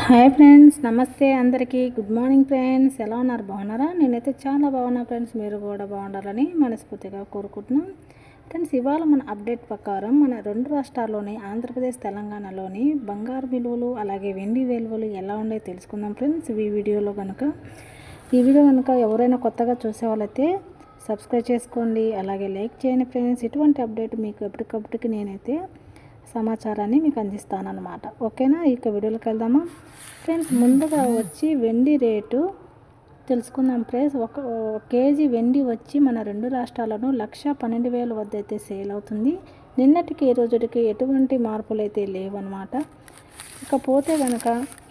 Hi friends, నమస్తే అందరికీ. Good morning friends. ఎలా ఉన్నారు? బాగున్నారా? నేనైతే చాలా బాగున్నా ఫ్రెండ్స్. మీరు కూడా బాగుండాలని మనస్ఫూర్తిగా కోరుకుంటున్నాం ఫ్రెండ్స్. ఇవాళ మన అప్డేట్ ప్రకారం మన రెండు రాష్ట్రాల్లోని ఆంధ్రప్రదేశ్, తెలంగాణలోని బంగారు విలువలు అలాగే వెండి విలువలు ఎలా ఉన్నాయో తెలుసుకుందాం ఫ్రెండ్స్. ఈ వీడియో కనుక ఎవరైనా కొత్తగా చూసే వాళ్ళైతే సబ్స్క్రైబ్ చేసుకోండి, అలాగే లైక్ చేయండి ఫ్రెండ్స్. ఇటువంటి అప్డేట్ మీకు ఎప్పటికప్పటికి నేనైతే సమాచారాన్ని మీకు అందిస్తానన్నమాట. ఓకేనా? ఇక వీడియోలోకి వెళ్దామా ఫ్రెండ్స్. ముందుగా వచ్చి వెండి రేటు తెలుసుకుందాం ఫ్రెండ్స్. ఒక కేజీ వెండి వచ్చి మన రెండు రాష్ట్రాలను 1,12,000 వద్ద అయితే సేల్ అవుతుంది. నిన్నటికి ఈ రోజుకి ఎటువంటి మార్పులు అయితే లేవన్నమాట. ఇకపోతే కనుక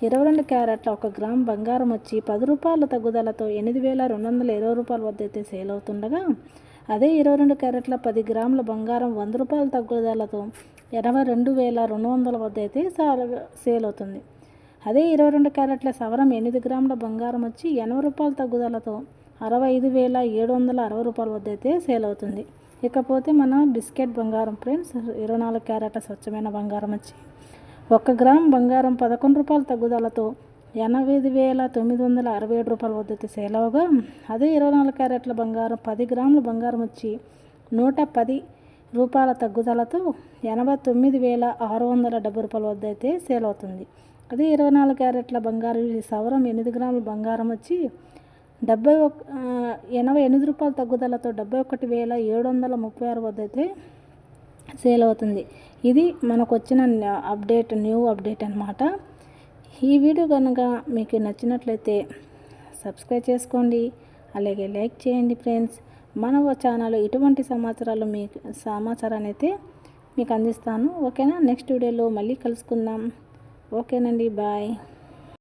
22 క్యారెట్ల 1 గ్రామ్ బంగారం వచ్చి 10 రూపాయల తగ్గుదలతో 8,220 రూపాయల వద్ద అయితే సేల్ అవుతుండగా, అదే 22 క్యారెట్ల 10 గ్రాముల బంగారం 100 రూపాయల తగ్గుదలతో 82,200 వద్ద అయితే సేల్ అవుతుంది. అదే 22 క్యారెట్ల సవరం 8 గ్రాముల బంగారం వచ్చి 80 రూపాయల తగ్గుదలతో 65,760 రూపాయల వద్ద అయితే సేల్ అవుతుంది. ఇకపోతే మన బిస్కెట్ బంగారం ఫ్రెండ్స్, 24 క్యారెట్ల స్వచ్ఛమైన బంగారం వచ్చి 1 గ్రామ్ బంగారం 11 రూపాయల తగ్గుదలతో 85,967 రూపాయల వద్ద అయితే సేల్ అవగా, అదే 24 క్యారెట్ల బంగారం 10 గ్రాముల బంగారం వచ్చి 110 రూపాయల తగ్గుదలతో 89,670 రూపాయల వద్ద అయితే సేల్ అవుతుంది. అదే 24 క్యారెట్ల బంగారం సవరం 8 గ్రాముల బంగారం వచ్చి 88 రూపాయల తగ్గుదలతో 71,736 వద్ద అయితే సేల్ అవుతుంది. ఇది మనకు వచ్చిన న్యూ అప్డేట్ అన్నమాట. ఈ వీడియో కనుక మీకు నచ్చినట్లయితే సబ్స్క్రైబ్ చేసుకోండి, అలాగే లైక్ చేయండి ఫ్రెండ్స్. మన ఛానల్ ఇటువంటి సమాచారాన్ని అయితే మీకు అందిస్తాను. ఓకేనా? నెక్స్ట్ వీడియోలో మళ్ళీ కలుసుకుందాం. ఓకేనండి, బాయ్.